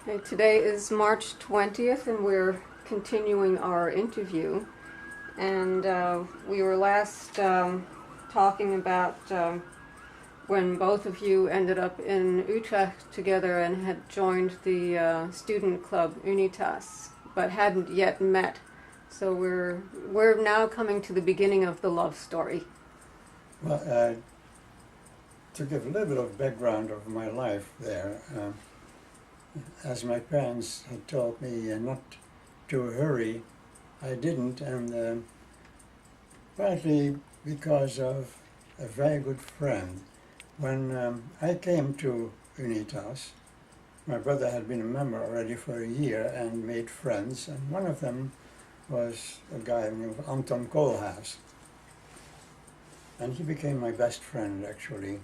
Okay, today is March 20th, and we're continuing our interview. And we were last talking about when both of you ended up in Utrecht together and had joined the student club Unitas, but hadn't yet met. So we're now coming to the beginning of the love story. Well, to give a little bit of background of my life there, as my parents had told me not to hurry, I didn't, and partly because of a very good friend. When I came to Unitas, my brother had been a member already for a year and made friends, and one of them was a guy named Anton Koolhaas. And he became my best friend, actually.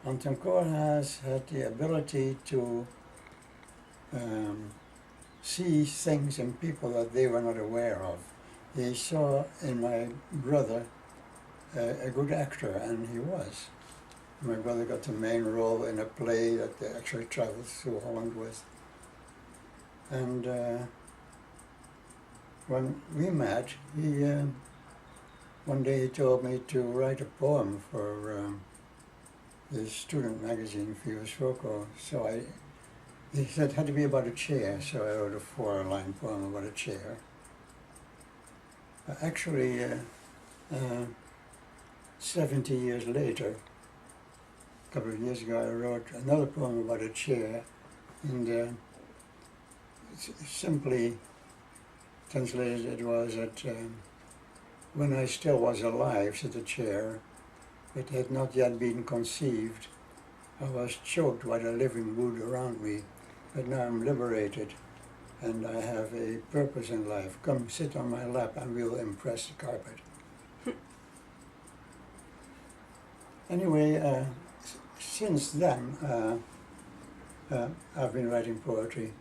Anton Koolhaas had the ability to see things in people that they were not aware of. He saw in my brother a good actor, and he was. My brother got the main role in a play that they actually traveled through Holland with. And when we met, one day he told me to write a poem for the student magazine, Vius Voco. So he said it had to be about a chair, so I wrote a 4-line poem about a chair. Actually, 70 years later, a couple of years ago, I wrote another poem about a chair, and simply translated it was that when I still was alive, said the chair, it had not yet been conceived. I was choked by the living wood around me, but now I'm liberated, and I have a purpose in life. Come sit on my lap and we'll impress the carpet. Anyway, since then, I've been writing poetry.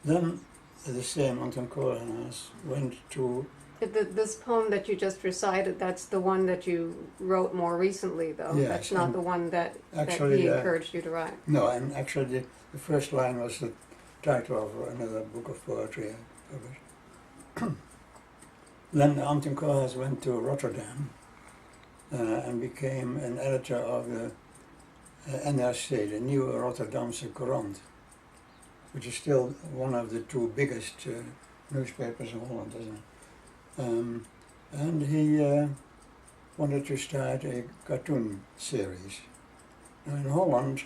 Then the same Anton Koolhaas went to... This poem that you just recited, that's the one that you wrote more recently, though. Yes, that's not the one that actually, he encouraged you to write. No, and actually the first line was the title of another book of poetry I published. Then Anton Koolhaas went to Rotterdam and became an editor of the NRC, the Nieuwe Rotterdamse Courant, which is still one of the two biggest newspapers in Holland, isn't it? And he wanted to start a cartoon series. Now in Holland,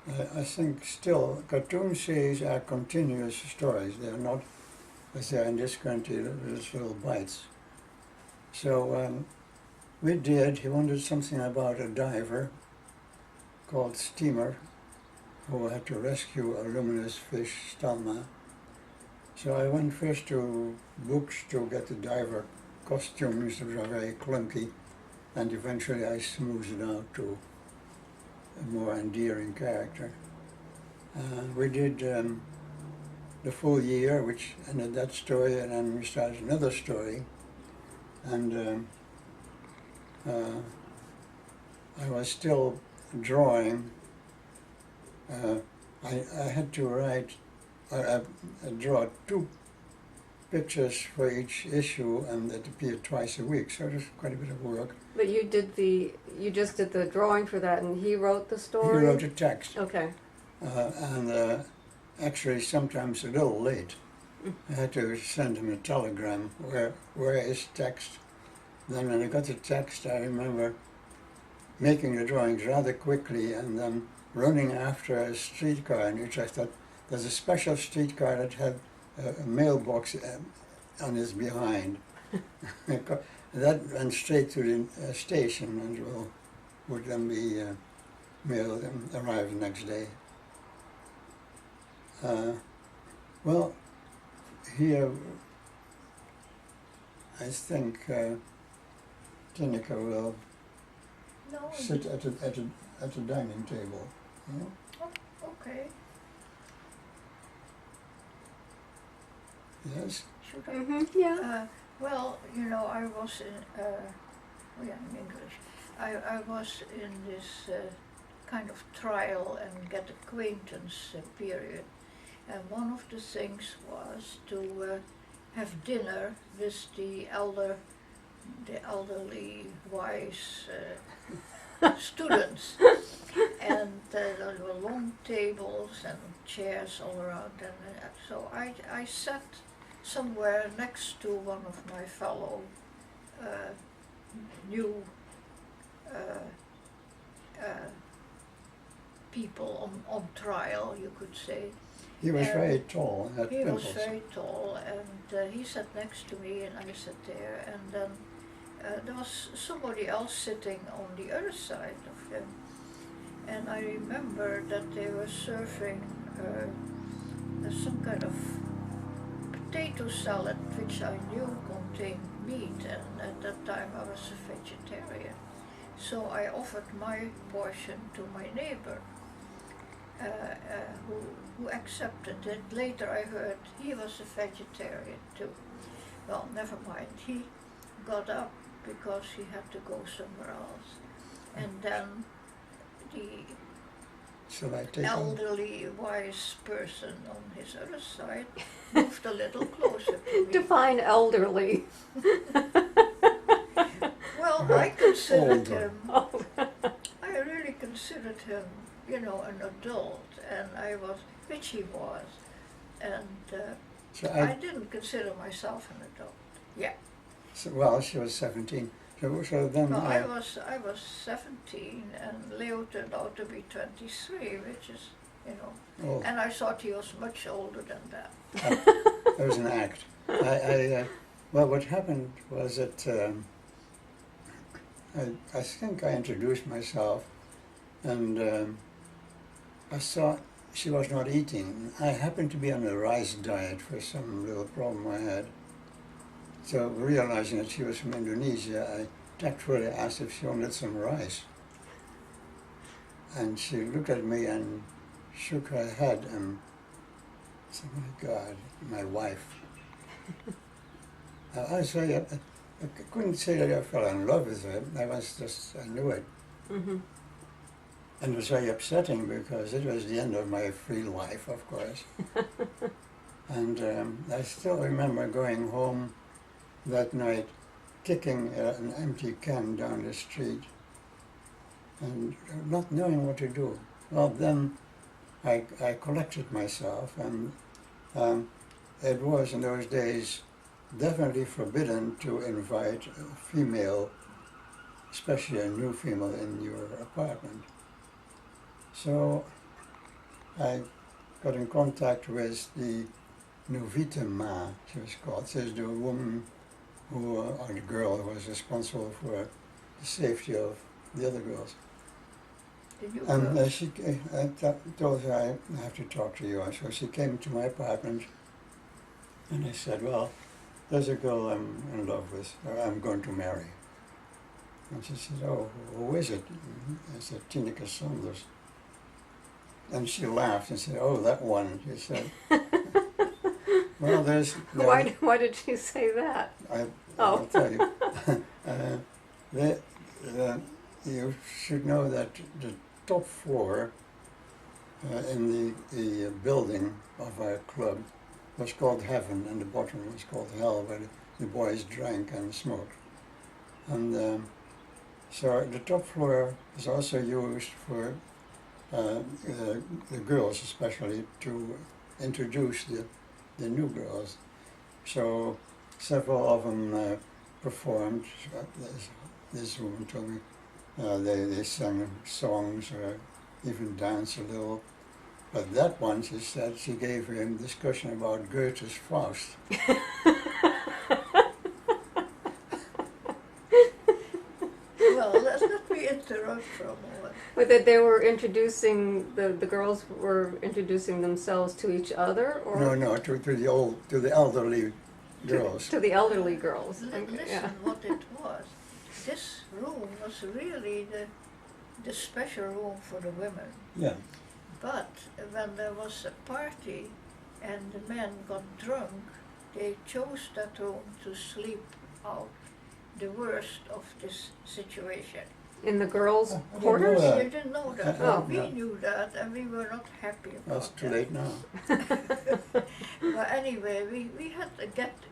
I think still cartoon series are continuous stories. They are not, as they are in this country, there's little bites. So he wanted something about a diver called Steamer, who had to rescue a luminous fish, Stalma. So I went first to books to get the diver costumes, which are very clunky, and eventually I smoothed it out to a more endearing character. We did the full year, which ended that story, and then we started another story. And I was still drawing. I had to write, draw 2 pictures for each issue, and it appeared twice a week, so it was quite a bit of work. But you just did the drawing for that, and he wrote the story? He wrote a text. Okay. And actually sometimes a little late. I had to send him a telegram, where is text? Then when I got the text, I remember making the drawings rather quickly and then running after a streetcar in Utrecht. There's a special streetcar that had a mailbox on its behind. That went straight to the station and would then be mailed and arrive the next day. Well, here I think Tineke will sit at a dining table. Yeah? Oh, okay. Yes? Should I? Mm-hmm. Yeah. Well, you know, I was in English. I was in this kind of trial and get acquaintance period. And one of the things was to have dinner with the elderly wise students. And there were long tables and chairs all around, and so I sat somewhere next to one of my fellow new people on trial, you could say. He was And very tall and had he was pimples. very tall, and he sat next to me, and I sat there, and then there was somebody else sitting on the other side of him. And I remember that they were serving some kind of potato salad, which I knew contained meat, and at that time I was a vegetarian. So I offered my portion to my neighbor, who accepted it. Later I heard he was a vegetarian too. Well, never mind. He got up because he had to go somewhere else. And then the Shall I take on? elderly wise person on his other side moved a little closer to me. Define elderly. Well, I considered Older. him, I really considered him, you know, an adult, and I was, which he was, and So I didn't consider myself an adult. Yeah. well, she was 17. So then Well, I was 17, and Leo turned out to be 23, which is, you know, oh, and I thought he was much older than that. that was an act. Well, what happened was that I think I introduced myself, and I saw she was not eating. I happened to be on a rice diet for some little problem I had. So realizing that she was from Indonesia, I tactfully asked if she wanted some rice. And she looked at me and shook her head and said, "My God, my wife." I couldn't say that I fell in love with her. I knew it. Mm-hmm. And it was very upsetting because it was the end of my free life, of course. And I still remember going home that night, kicking an empty can down the street and not knowing what to do. Well, then I collected myself, and it was in those days definitely forbidden to invite a female, especially a new female, in your apartment. So I got in contact with the Novita Ma, she was called. She's the woman or the girl who was responsible for the safety of the other girls. Did you And go? I told her, I have to talk to you. So she came to my apartment, and I said, well, there's a girl I'm in love with, or I'm going to marry. And she said, oh, who is it? I said, Tineke Saunders. And she laughed and said, oh, that one. She said, well, Why did you say that? I'll tell you. You should know that the top floor in the building of our club was called Heaven, and the bottom was called Hell, where the boys drank and smoked. And so the top floor was also used for the girls, especially, to introduce the new girls. So several of them performed. This woman told me they sang songs or even danced a little. But that one, she said, she gave him a discussion about Goethe's Faust. Well, let me interrupt for a moment. But that they were introducing the girls were introducing themselves to each other, or No, to the elderly girls. to the elderly girls. Listen Yeah. what it was. This room was really the special room for the women. Yeah. But when there was a party and the men got drunk, they chose that room to sleep out the worst of this situation. In the girls' I didn't quarters? know that. You didn't know that. Oh. We No. knew that, and we were not happy about That's too that. late now. But anyway, we had a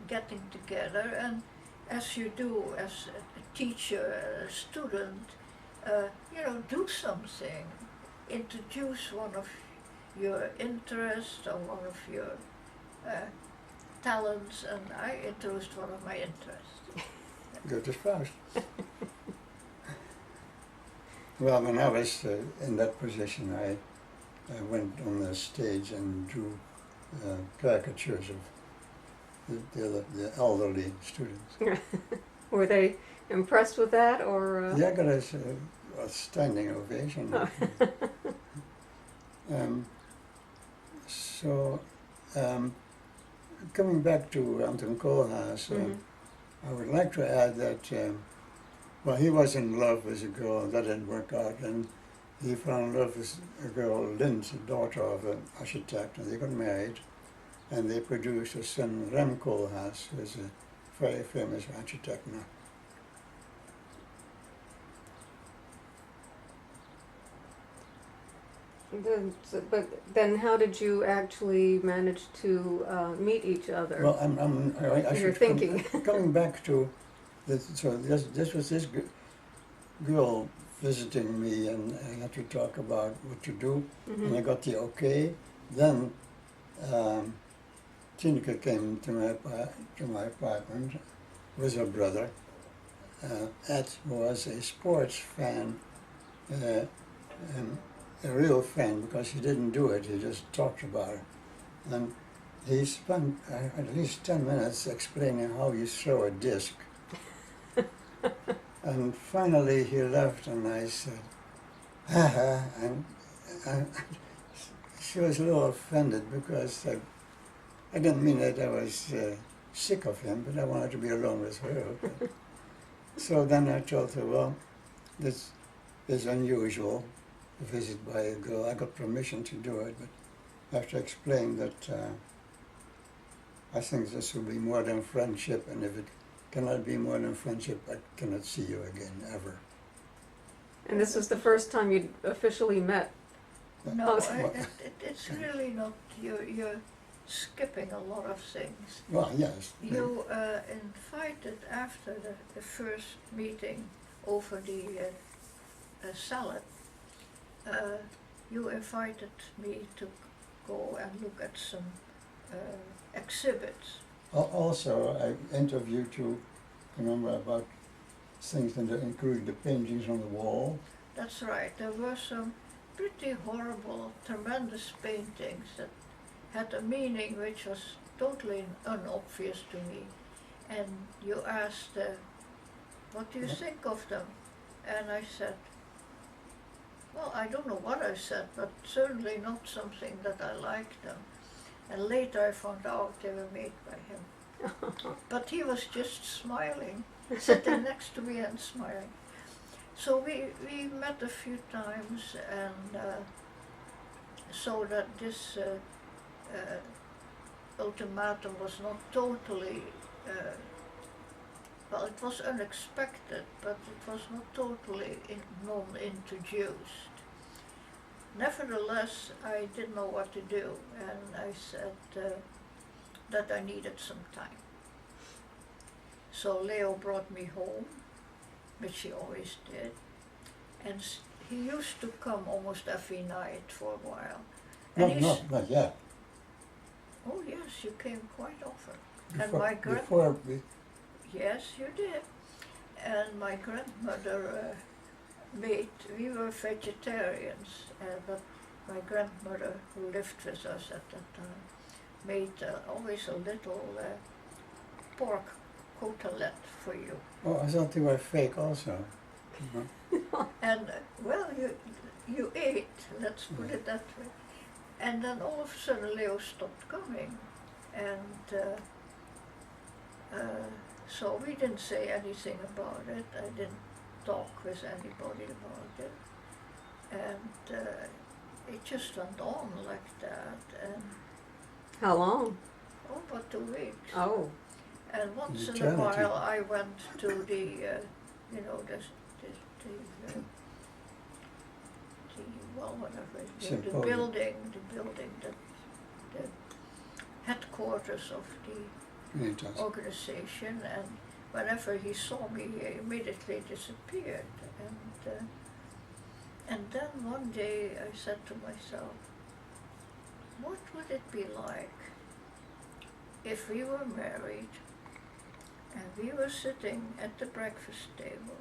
getting together, and as you do as a teacher, a student, do something. Introduce one of your interests or one of your talents, and I introduced one of my interests. Good as fast. Well, when I was in that position, I went on the stage and drew caricatures of the elderly students. Were they impressed with that, or? Yeah, I got a standing ovation. So, coming back to Anton Koolhaas, I would like to add that, well, he was in love with a girl, and that didn't work out, and he fell in love with a girl, Lind, the daughter of an architect, and they got married, and they produced a son, Rem Koolhaas, who is a very famous architect now. But then, how did you actually manage to meet each other? Well, I You're should thinking. coming back to this. So this was this girl visiting me, and I had to talk about what to do, and I got the okay. Then Tineke came to my apartment with her brother. Ed was a sports fan, and a real fan, because he didn't do it, he just talked about it. And he spent at least 10 minutes explaining how you throw a disc. And finally he left, and I said, haha, and she was a little offended, because I didn't mean that I was sick of him, but I wanted to be alone with her. So then I told her, well, this is unusual, a visit by a girl. I got permission to do it, but I have to explain that I think this will be more than friendship, and if it cannot be more than friendship, I cannot see you again, ever. And this was the first time you'd officially met. No, Oh, it's really not. You're skipping a lot of things. Well, yes. You invited after the first meeting over the salad. You invited me to go and look at some exhibits. Also, I interviewed you, remember, about things that include the paintings on the wall. That's right. There were some pretty horrible, tremendous paintings that had a meaning which was totally unobvious to me. And you asked, what do you think of them? And I said, well, I don't know what I said, but certainly not something that I liked them. And later I found out they were made by him. But he was just smiling, sitting next to me and smiling. So we met a few times, and so that this ultimatum was not totally, well, it was unexpected, but it was not totally non-introduced. Nevertheless, I didn't know what to do, and I said that I needed some time. So Leo brought me home, which he always did, and he used to come almost every night for a while. And Not yet. Oh yes, you came quite often. Yes, you did. And my grandmother we were vegetarians, but my grandmother, who lived with us at that time, made always a little pork côtelette for you. Oh, I thought they were fake also. And well, you ate, let's put it that way. And then all of a sudden Leo stopped coming, and so we didn't say anything about it. I didn't talk with anybody about it, and it just went on like that. And How long? oh, about 2 weeks. Oh. And once in a Eternity. while I went to the the well, whatever, the Symposium. building, the headquarters of the Unitas. organization, and whenever he saw me, he immediately disappeared. And then one day I said to myself, what would it be like if we were married and we were sitting at the breakfast table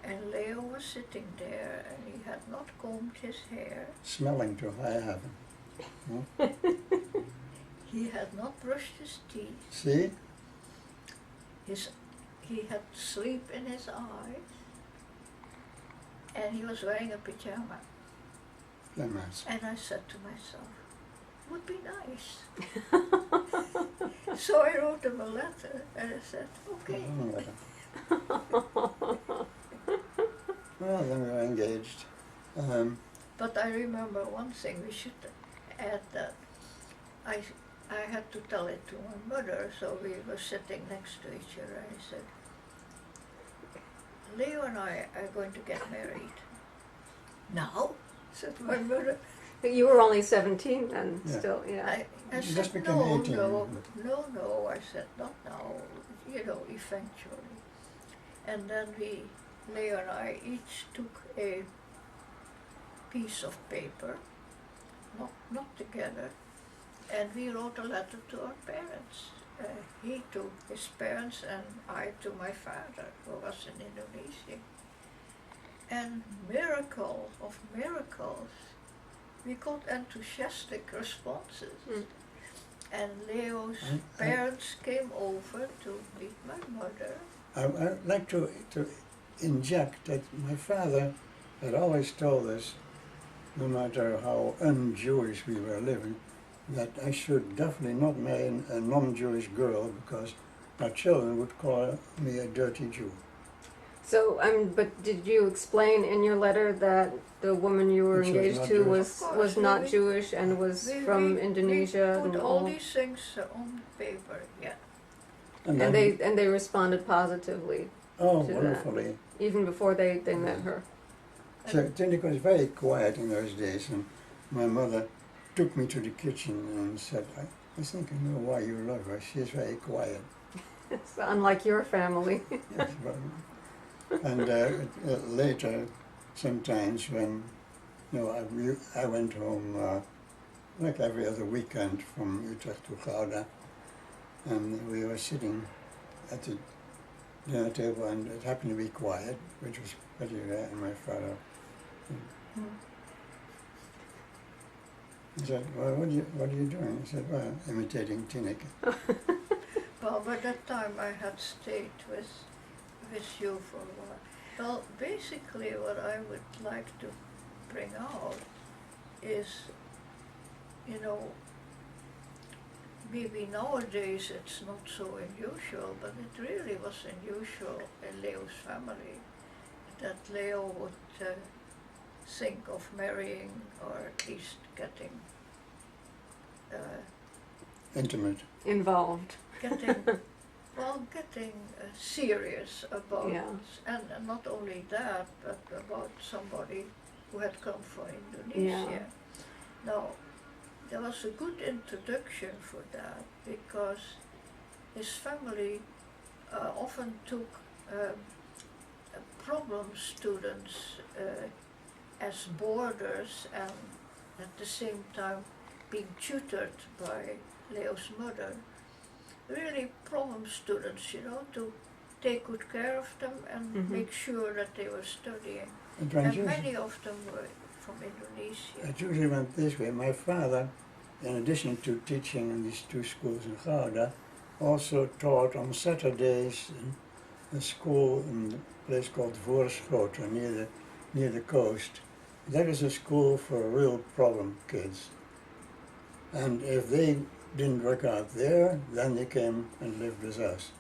and Leo was sitting there and he had not combed his hair, Smelling to high heaven. Hmm? he had not brushed his teeth, See? he had sleep in his eyes, and he was wearing a pajama. Pajamas. And I said to myself, would be nice. So I wrote him a letter and I said, okay. Well, then we were engaged. But I remember one thing, we should add that I had to tell it to my mother, so we were sitting next to each other. I said, Leo and I are going to get married. Now? Said my mother. You were only 17 then, Yeah. still, yeah. I You said, just became no, 18. no, I said, not now, eventually. And then Leo and I each took a piece of paper, not together, and we wrote a letter to our parents. He to his parents and I to my father, who was in Indonesia. And miracle of miracles, we got enthusiastic responses. Mm. And Leo's parents came over to meet my mother. I'd like to inject that my father had always told us, no matter how un-Jewish we were living, that I should definitely not marry a non-Jewish girl because our children would call me a dirty Jew. So, but did you explain in your letter that the woman you were That she was engaged not to Jewish? was Of course, not we- Jewish and was from Indonesia We and put all all? these things on paper, yeah. And then- they responded positively, oh, to that. wonderfully. even before they met her. So Tinnik was very quiet in those days, and my mother took me to the kitchen and said, I think I know why you love her. She is very quiet. It's unlike your family. Yes, and later, sometimes when I went home like every other weekend from Utrecht to Gouda, and we were sitting at the dinner table, and it happened to be quiet, which was pretty rare. And my father he said, "Well, what are you doing?" I said, "Well, imitating Tinnik." Well, by that time I had stayed with you for a while. Well, basically what I would like to bring out is, maybe nowadays it's not so unusual, but it really was unusual in Leo's family that Leo would think of marrying or at least getting Intimate. Involved. getting serious about, Yeah. and not only that, but about somebody who had come from Indonesia. Yeah. Now, there was a good introduction for that because his family often took problem students as boarders and at the same time being tutored by Leo's mother. Really problem students, to take good care of them and make sure that they were studying. And many of them were from Indonesia. It usually went this way. My father, in addition to teaching in these two schools in Gouda, also taught on Saturdays in a school in a place called Voorschoten near the coast. That is a school for real problem kids. And if they didn't work out there, then they came and lived with us.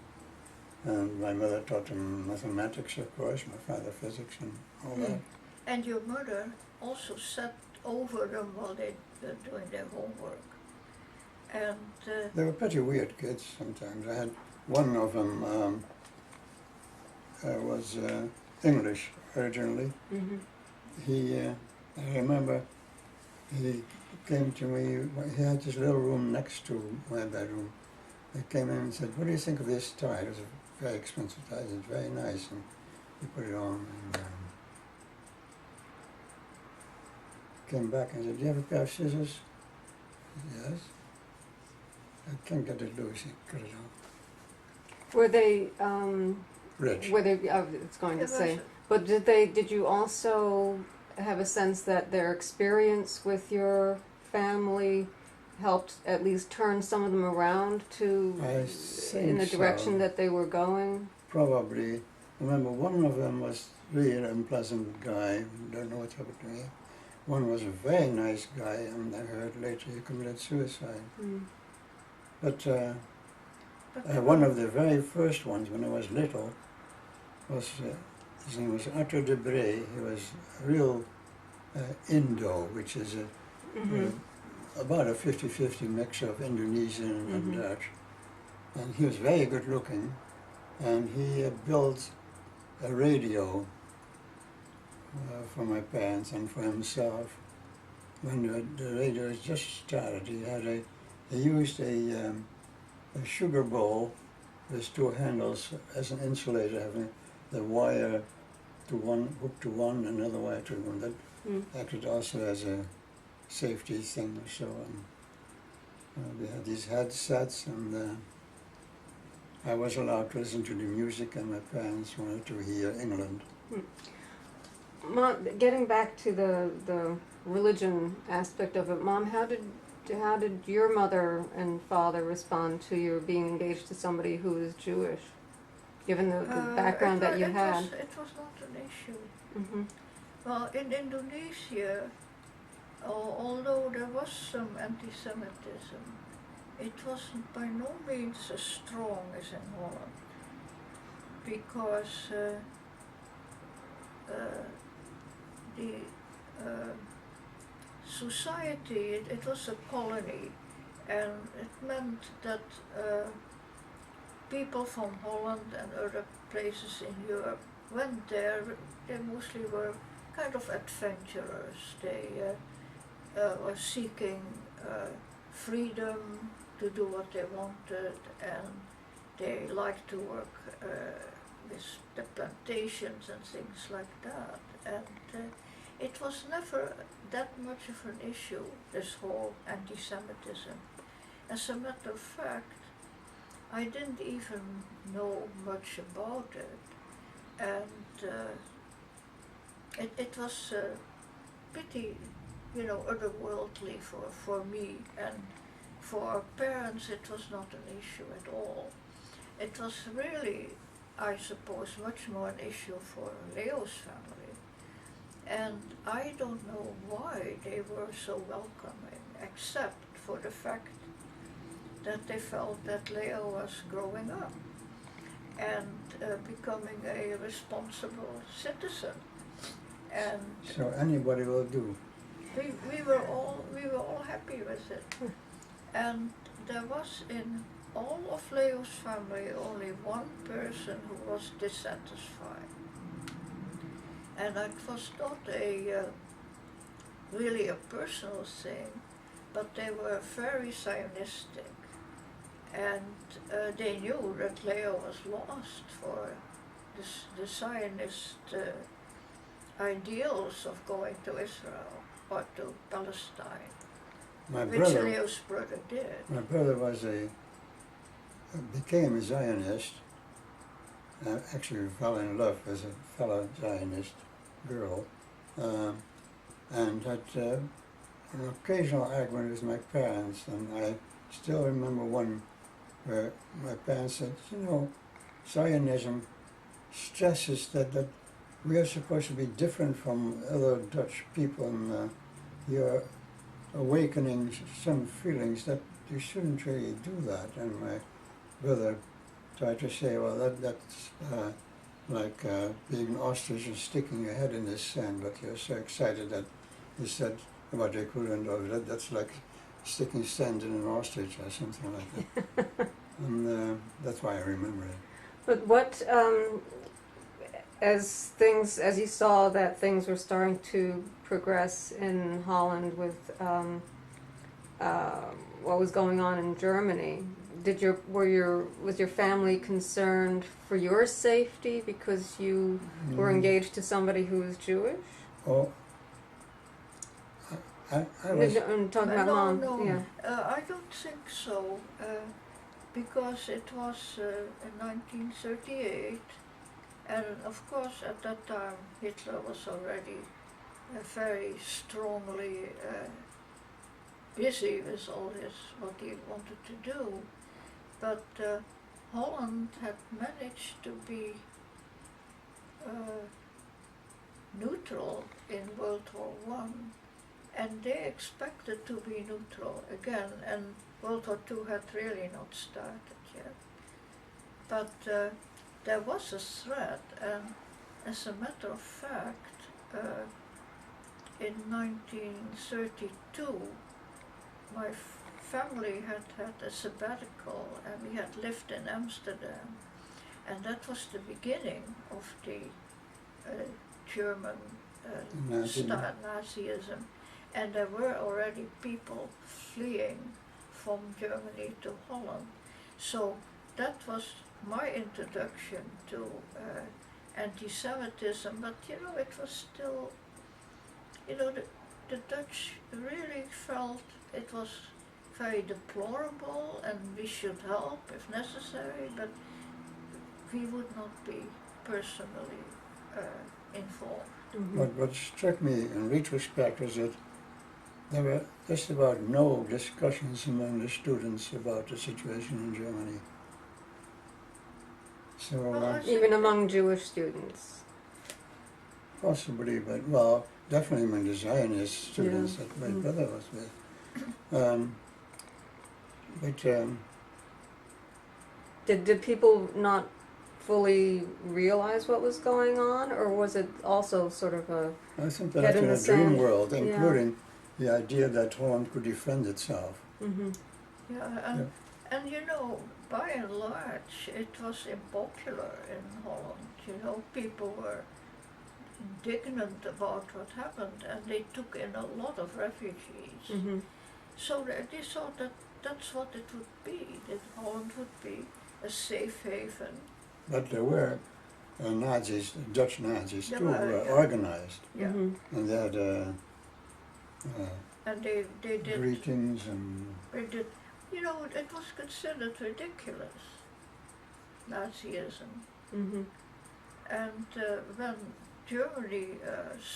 And my mother taught them mathematics, of course, my father physics and all that. And your mother also sat over them while they were doing their homework. And They were pretty weird kids sometimes. I had one of them was English, originally. Mm-hmm. I remember he came to me, he had this little room next to my bedroom. He came in and said, "What do you think of this tie?" It was a very expensive tie. It was very nice, and he put it on and came back and said, "Do you have a pair of scissors?" I said, "Yes." "I can't get it loose." He cut it off. Were they, Rich. I was going to It say, was- but did you also have a sense that their experience with your family helped at least turn some of them around to I in the think direction so. that they were going? Probably. I remember one of them was really an unpleasant guy. Don't know what happened to me. One was a very nice guy, and I heard later he committed suicide. Mm. But but one of the very first ones, when I was little, was his name was Arthur de Brey. He was a real Indo, which is Mm-hmm. about a 50-50 mix of Indonesian and Mhm. Dutch. And he was very good looking, and he built a radio for my parents and for himself. When the radio was just started, he used a sugar bowl with two handles as an insulator, having the wire to one, hooked to one, another wire to one. That Mm. acted also as a safety thing or so. And we had these headsets, and I was allowed to listen to the music, and my parents wanted to hear England. Mom, getting back to the religion aspect of it, Mom, how did your mother and father respond to your being engaged to somebody who is Jewish, given the background that you had? It was not an issue. Mm-hmm. Well, in Indonesia, although there was some anti-Semitism, it wasn't by no means as strong as in Holland, because the society, it was a colony, and it meant that people from Holland and other places in Europe went there. They mostly were kind of adventurers. They were seeking freedom to do what they wanted, and they liked to work with the plantations and things like that. And it was never that much of an issue, this whole anti-Semitism. As a matter of fact, I didn't even know much about it, and it was pretty, otherworldly for me, and for our parents it was not an issue at all. It was really, I suppose, much more an issue for Leo's family, and I don't know why they were so welcoming, except for the fact that they felt that Leo was growing up and becoming a responsible citizen. And So anybody will do. we were all happy with it. And there was in all of Leo's family only one person who was dissatisfied. And it was not really a personal thing, but they were very Zionistic. And they knew that Leo was lost for the Zionist ideals of going to Israel or to Palestine, My which brother, Leo's brother did. my brother became a Zionist. Actually fell in love with a fellow Zionist girl, and had an occasional argument with my parents. And I still remember one where my parents said, Zionism stresses that we are supposed to be different from other Dutch people, and you're awakening some feelings that you shouldn't really do that. And my brother tried to say, well, that's like being an ostrich and sticking your head in the sand, but you're so excited that you said about the equivalent of that, that's like sticking sand in an ostrich or something like that. And that's why I remember it. But what, as you saw that things were starting to progress in Holland with what was going on in Germany, was your family concerned for your safety because you were engaged to somebody who was Jewish? Oh, I was. I'm talking about Mom. No, Yeah. I don't think so, because it was in 1938, and of course at that time Hitler was already very strongly busy with all this, what he wanted to do. But Holland had managed to be neutral in World War One, and they expected to be neutral again, and World War Two had really not started yet. But there was a threat, and as a matter of fact, in 1932, my family had had a sabbatical, and we had lived in Amsterdam, and that was the beginning of the German Nazism, and there were already people fleeing from Germany to Holland. So that was my introduction to anti-Semitism, but it was still, the Dutch really felt it was very deplorable and we should help if necessary, but we would not be personally involved. Mm-hmm. What struck me in retrospect was that there were just about no discussions among the students about the situation in Germany. So Even among Jewish students. possibly, but well, definitely among the Zionist students that my brother was with. Did people not fully realize what was going on, or was it also sort of a I think that head in in a the dream sand? world, Yeah. including the idea that Holland could defend itself. Mm-hmm. Yeah, and by and large, it was unpopular in Holland. People were indignant about what happened, and they took in a lot of refugees. Mm-hmm. So they thought that that's what it would be, that Holland would be a safe haven. But there were Nazis, Dutch Nazis There too, were, yeah. organized, Yeah, Mm-hmm. and they had and they did. greetings and They did. It was considered ridiculous, Nazism. Mm-hmm. And when Germany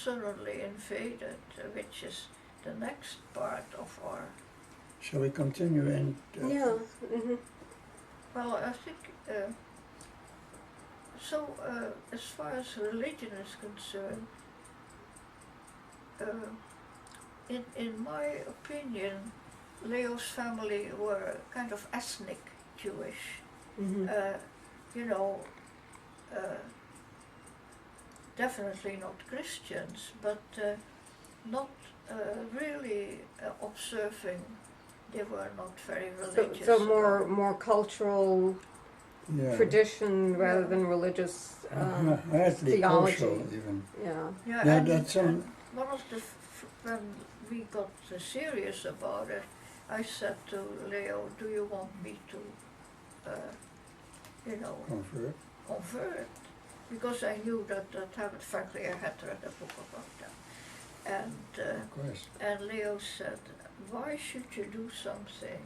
suddenly invaded, which is the next part of our. shall we continue in? Yeah. Mm-hmm. Well, I think. As far as religion is concerned, in my opinion, Leo's family were kind of ethnic Jewish. Mm-hmm. Definitely not Christians, but not really observing. They were not very religious. So more cultural tradition rather Yeah. than religious hardly theology. kosher even. Yeah. Yeah, Yeah, and, that's and one of the when we got serious about it, I said to Leo, "Do you want me to, Convert. convert?" Because I knew that happened. Frankly, I had read a book about that, Of course. and Leo said, "Why should you do something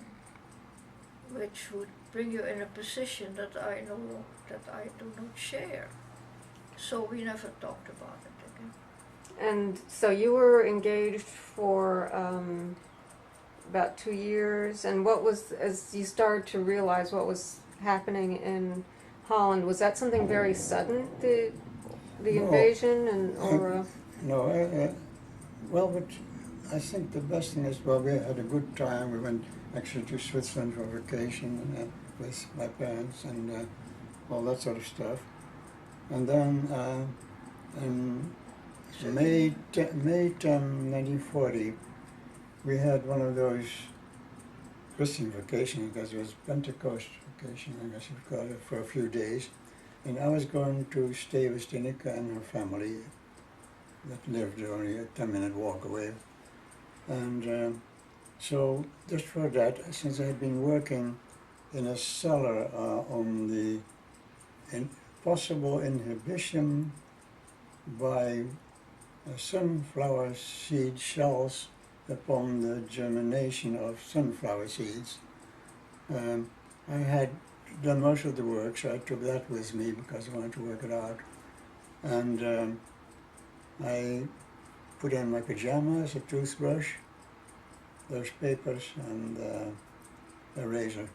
which would bring you in a position that I know that I do not share?" So we never talked about it again. And so you were engaged for about 2 years, and what was, as you started to realize what was happening in Holland, was that something very sudden, the No. invasion, and or No, well, but I think the best thing is, well, we had a good time. We went actually to Switzerland for vacation with my parents and all that sort of stuff. And then in May 1940, we had one of those Christian vacations, because it was Pentecost vacation, I guess you would call it, for a few days. And I was going to stay with Stinica and her family that lived only a 10-minute walk away. And so just for that, since I had been working in a cellar on the possible inhibition by sunflower seed shells upon the germination of sunflower seeds, I had done most of the work, so I took that with me because I wanted to work it out. And I put in my pajamas, a toothbrush, those papers, and a razor. And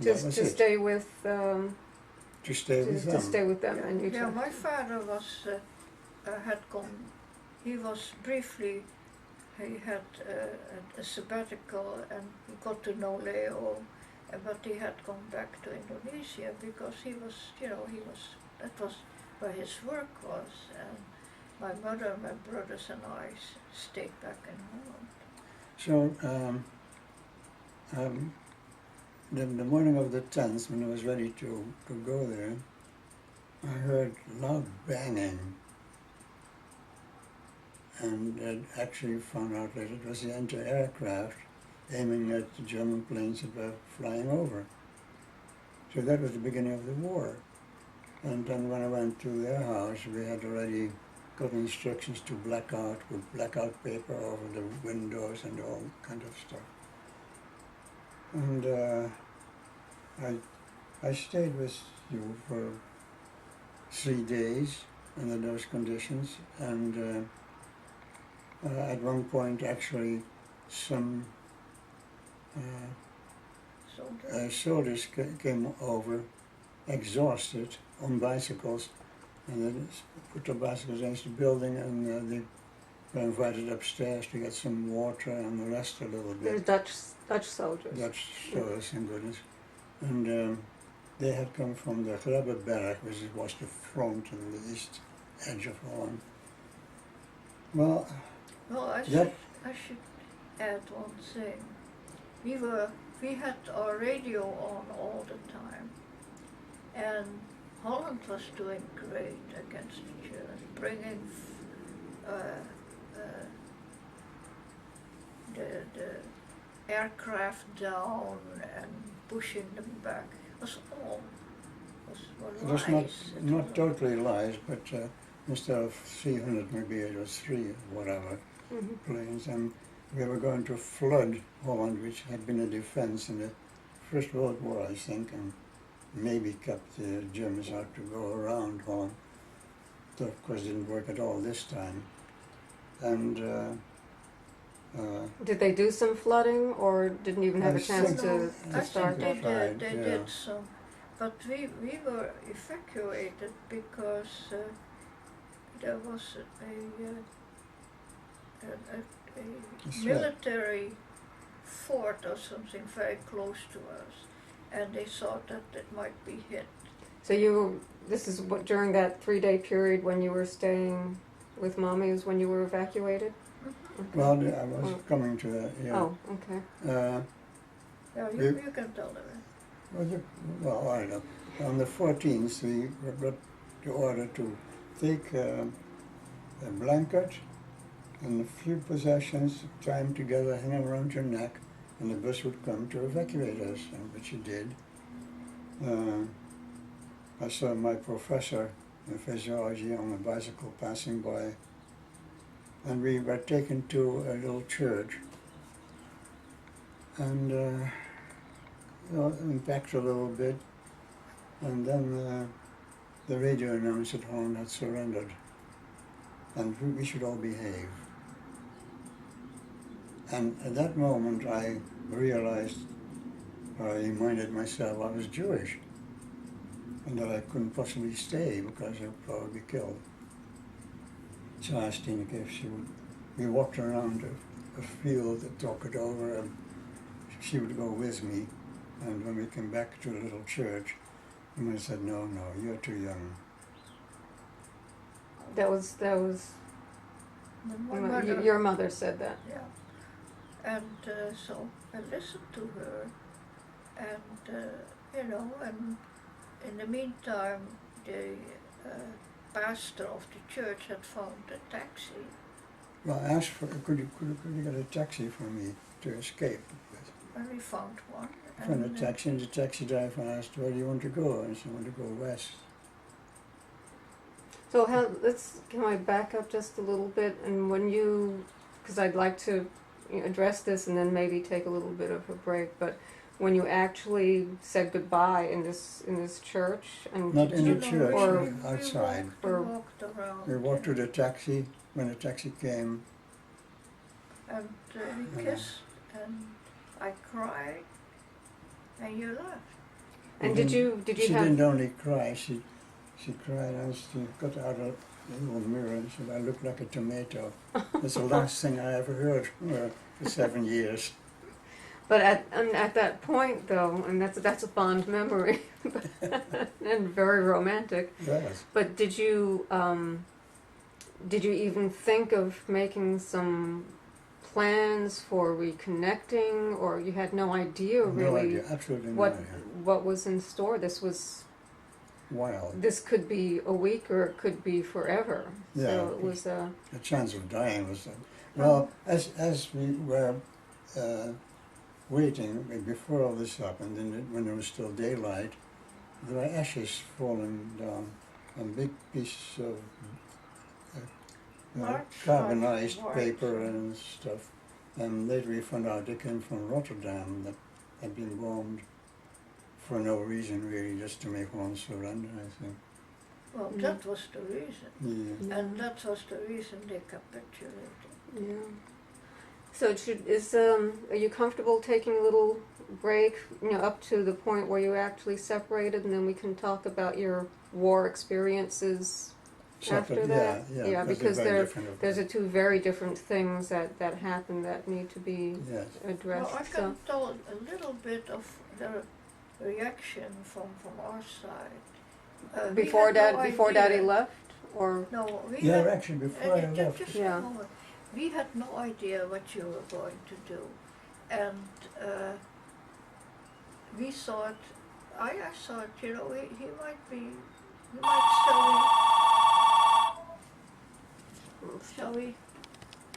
that Just was to it. stay with To stay with to them. stay with them, and you Yeah, took- my father was had gone. He was briefly. He had a sabbatical and he got to know Leo, but he had gone back to Indonesia because he was, that was where his work was, and my mother, my brothers, and I stayed back in Holland. So the morning of the 10th, when I was ready to go there, I heard loud banging, and I actually found out that it was the anti-aircraft aiming at the German planes that were flying over. So that was the beginning of the war. And then when I went to their house, we had already got instructions to black out with blackout paper over the windows and all kind of stuff. And I stayed with you for 3 days under those conditions, and at one point actually some soldiers came over exhausted on bicycles, and they put their bicycles against the building, and they were invited upstairs to get some water and rest a little They're bit. Dutch soldiers. Dutch soldiers, thank goodness. And they had come from the Grebbeberg, which was the front and the east edge of Holland. Well, Well, I that should add one thing. We had our radio on all the time, and Holland was doing great against the Germans, bringing the aircraft down and pushing them back. It was all it were was lies. not totally lies, but instead of 300, maybe it was 3 or whatever Mhm. planes, and we were going to flood Holland, which had been a defense in the First World War, I think, and maybe kept the Germans out to go around Holland. That, of course, didn't work at all this time. And Did they do some flooding, or didn't even have a I chance think- to I start? think they Right, did. They yeah. did some, but we were evacuated because there was a military fort or something very close to us, and they thought that it might be hit. So this is what during that 3-day period when you were staying with Mommy is when you were evacuated? Okay. well, I was coming to that. Yeah. Oh, okay. Yeah, We- you can tell them. Well, I don't know. On the 14th, we got the order to take a blanket and a few possessions, tie them together, hang them around your neck, and the bus would come to evacuate us, and which it did. I saw my professor in physiology on a bicycle passing by, and we were taken to a little church, and unpacked a little bit, and then the radio announced that Holland had surrendered, and we should all behave. And at that moment I realized, or I reminded myself I was Jewish, and that I couldn't possibly stay because I would probably be killed. So I asked Tina if she would, we walked around a field to talk it over, and she would go with me. And when we came back to the little church, and I said, no, you're too young. That was My mother, your mother said that. yeah. And so I listened to her, and and in the meantime, the pastor of the church had found a taxi. Well, I asked for, could you get a taxi for me to escape? And we found one. I found a and, taxi, and the taxi driver asked, where do you want to go? And I said, I want to go west. So can I back up just a little bit, and when you, because I'd like to address this and then maybe take a little bit of a break, but when you actually said goodbye in this church, and Not did in you, the church, or outside. We Or- walked around. We walked to the taxi. When the taxi came, And we Yeah. kissed, and I cried, and you left. and she did you have didn't only cry, she cried and she got out of the little mirror and said, I look like a tomato. That's the last thing I ever heard from her for 7 years. But at that point, though, and that's a fond memory, and very romantic. Yes. But did you even think of making some plans for reconnecting, or you had no idea No really idea, absolutely no what idea. what was in store? Wild. This could be a week, or it could be forever. Yeah. So it was The chance of dying was well, as we were waiting before all this happened, and when there was still daylight, there were ashes falling down on big pieces of carbonized large. paper and stuff. And later we found out they came from Rotterdam, that had been bombed for no reason really, just to make one surrender, I think. Well, Mm. that was the reason. Yeah. And that was the reason they capitulated. Yeah. So are you comfortable taking a little break, up to the point where you actually separated, and then we can talk about your war experiences after that? Yeah, because they're very different, of there's course. two very different things that happen that need to be Yes. addressed. Well, I So can tell a little bit of the reaction from our side. We before had no before idea. Daddy left, or No, we Yeah, had, actually, before I left. just Yeah. a moment. We had no idea what you were going to do, and we thought, I thought, he might still. Shall we